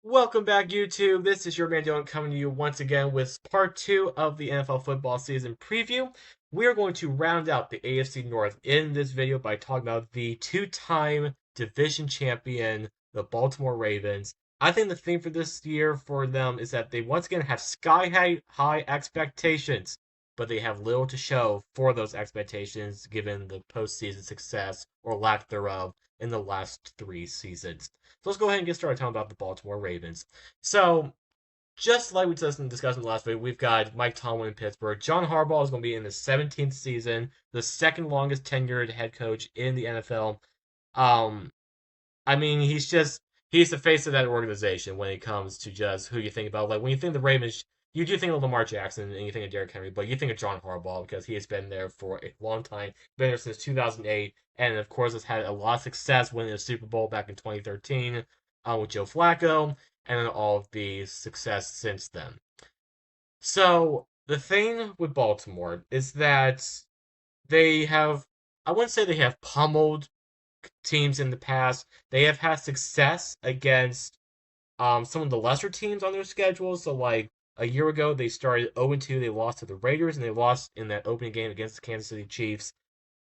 Welcome back, YouTube. This is your man Dylan coming to you once again with part two of the NFL football season preview. We're going to round out the AFC North in this video by talking about the two-time division champion, the Baltimore Ravens. I think the theme for this year for them is that they once again have sky-high expectations, but they have little to show for those expectations given the postseason success or lack thereof in the last three seasons. So let's go ahead and get started talking about the Baltimore Ravens. So, just like we discussed in the last video, we've got Mike Tomlin in Pittsburgh. John Harbaugh is going to be in his 17th season, the second longest tenured head coach in the NFL. Um, I mean, he's the face of that organization when it comes to just who you think about. Like when you think of the Ravens, you do think of Lamar Jackson and you think of Derrick Henry, but you think of John Harbaugh because he has been there for a long time, been there since 2008, and of course has had a lot of success winning the Super Bowl back in 2013 with Joe Flacco, and then all of the success since then. So the thing with Baltimore is that they have, I wouldn't say they have pummeled teams in the past. They have had success against some of the lesser teams on their schedule. So like a year ago, they started 0-2. They lost to the Raiders and they lost in that opening game against the Kansas City Chiefs.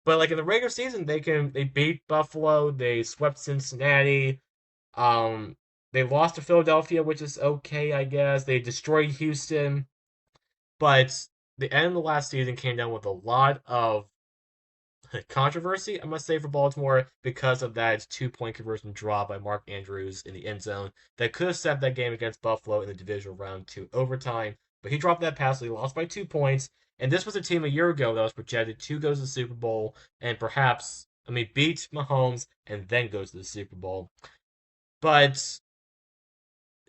But like in the regular season, they beat Buffalo. They swept Cincinnati. Um, they lost to Philadelphia, which is okay, I guess. They destroyed Houston, but the end of the last season came down with a lot of controversy, I must say, for Baltimore because of that 2-point conversion draw by Mark Andrews in the end zone that could have set that game against Buffalo in the divisional round to overtime. But he dropped that pass, so he lost by 2 points. And this was a team a year ago that was projected to go to the Super Bowl and perhaps, beat Mahomes and then go to the Super Bowl. But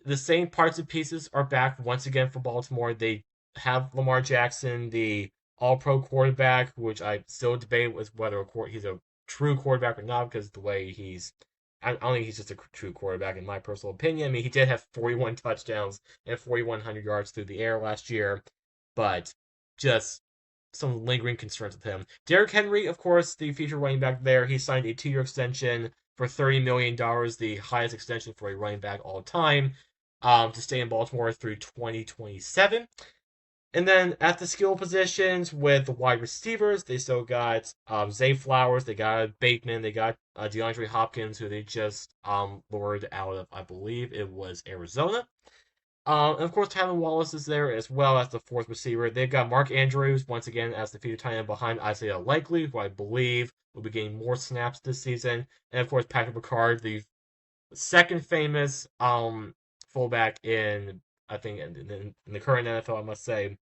the same parts and pieces are back once again for Baltimore. They have Lamar Jackson, the all-pro quarterback, which I still debate with whether he's a true quarterback or not because the way I don't think he's just a true quarterback in my personal opinion. I mean, he did have 41 touchdowns and 4,100 yards through the air last year, but just some lingering concerns with him. Derrick Henry, of course, the feature running back there, he signed a 2-year extension for $30 million, the highest extension for a running back all time, to stay in Baltimore through 2027. And then at the skill positions with the wide receivers, they still got Zay Flowers, they got Bateman, they got DeAndre Hopkins, who they just lured out of, I believe it was Arizona. And of course, Tylan Wallace is there as well as the fourth receiver. They've got Mark Andrews once again as the feeder tight end behind Isaiah Likely, who I believe will be getting more snaps this season, and of course Patrick Ricard, the second famous fullback in I think in the current NFL, I must say.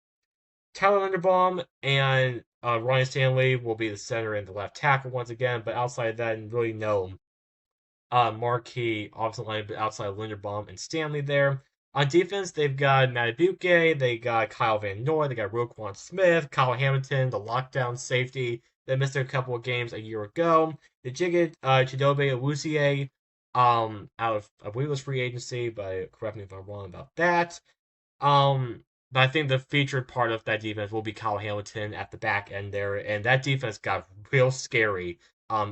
Tyler Linderbaum and Ryan Stanley will be the center and the left tackle once again, but outside of that, really no marquee offensive line outside of Linderbaum and Stanley there. On defense, they've got Matt Buke, they got Kyle Van Noy, they got Roquan Smith, Kyle Hamilton, the lockdown safety that missed a couple of games a year ago. The Jigga Chidobe Awuzie, out of I believe it was free agency, but correct me if I'm wrong about that. But I think the featured part of that defense will be Kyle Hamilton at the back end there, and that defense got real scary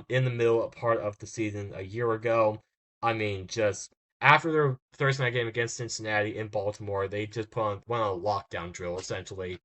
in the middle part of the season a year ago. I mean, just after their Thursday night game against Cincinnati in Baltimore, they just went on a lockdown drill essentially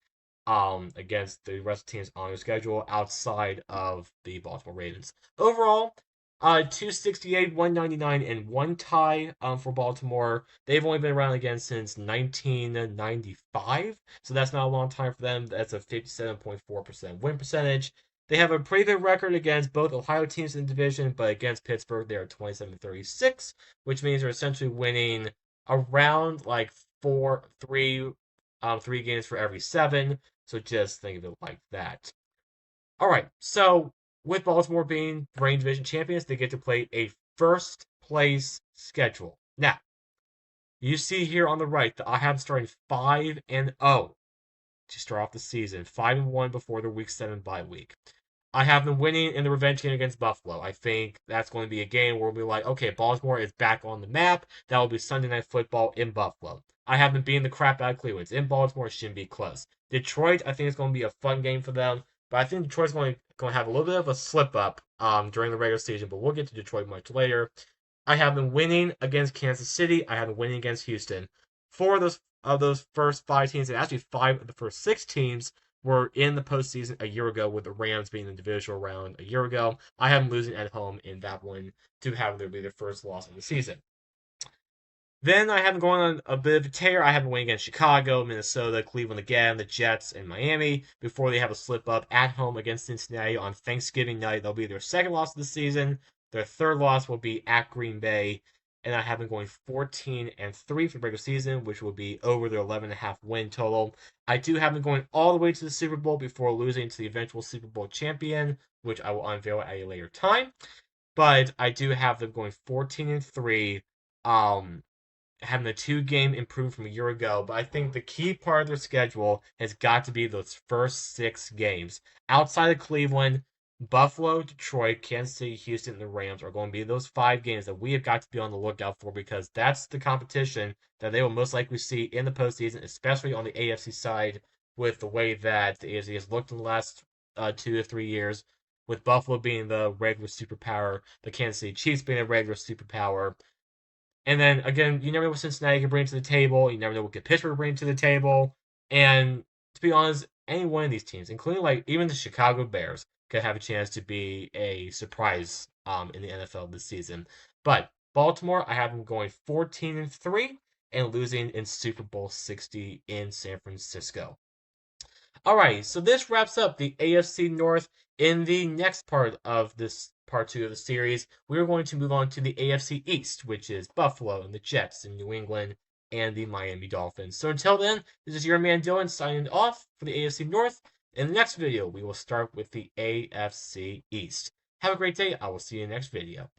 against the rest of the teams on their schedule outside of the Baltimore Ravens. Overall, 268, 199, and one tie for Baltimore. They've only been around again since 1995, so that's not a long time for them. That's a 57.4% win percentage. They have a pretty good record against both Ohio teams in the division, but against Pittsburgh, they are 27-36, which means they're essentially winning around like three games for every seven. So just think of it like that. All right, so with Baltimore being reigning division champions, they get to play a first place schedule. Now, you see here on the right that I have them starting 5-0 to start off the season, 5-1 before their Week 7 bye week. I have them winning in the revenge game against Buffalo. I think that's going to be a game where we'll be like, okay, Baltimore is back on the map. That will be Sunday Night Football in Buffalo. I have them beating the crap out of Cleveland. It's in Baltimore, it shouldn't be close. Detroit, I think it's going to be a fun game for them, but I think Detroit's going to have a little bit of a slip up during the regular season, but we'll get to Detroit much later. I have them winning against Kansas City. I have them winning against Houston. Four of those first five teams, and actually five of the first six teams, were in the postseason a year ago, with the Rams being in the divisional round a year ago. I have them losing at home in that one to have their be their first loss of the season. Then I have them going on a bit of a tear. I have them winning against Chicago, Minnesota, Cleveland again, the Jets, and Miami before they have a slip up at home against Cincinnati on Thanksgiving night. They'll be their second loss of the season. Their third loss will be at Green Bay, and I have them going 14-3 for the regular season, which will be over their 11.5 win total. I do have them going all the way to the Super Bowl before losing to the eventual Super Bowl champion, which I will unveil at a later time. But I do have them going 14-3. Having a 2 game improvement from a year ago, but I think the key part of their schedule has got to be those first 6 games. Outside of Cleveland, Buffalo, Detroit, Kansas City, Houston, and the Rams are going to be those 5 games that we have got to be on the lookout for, because that's the competition that they will most likely see in the postseason, especially on the AFC side, with the way that the AFC has looked in the last 2 to 3 years, with Buffalo being the regular superpower, the Kansas City Chiefs being a regular superpower. And then again, you never know what Cincinnati can bring to the table. You never know what Pittsburgh bring to the table. And to be honest, any one of these teams, including like even the Chicago Bears, could have a chance to be a surprise in the NFL this season. But Baltimore, I have them going 14-3 and losing in Super Bowl 60 in San Francisco. All right, so this wraps up the AFC North. In the next part of this part two of the series, we're going to move on to the AFC East, which is Buffalo and the Jets and New England and the Miami Dolphins. So until then, this is your man Dylan signing off for the AFC North. In the next video, we will start with the AFC East. Have a great day. I will see you in the next video.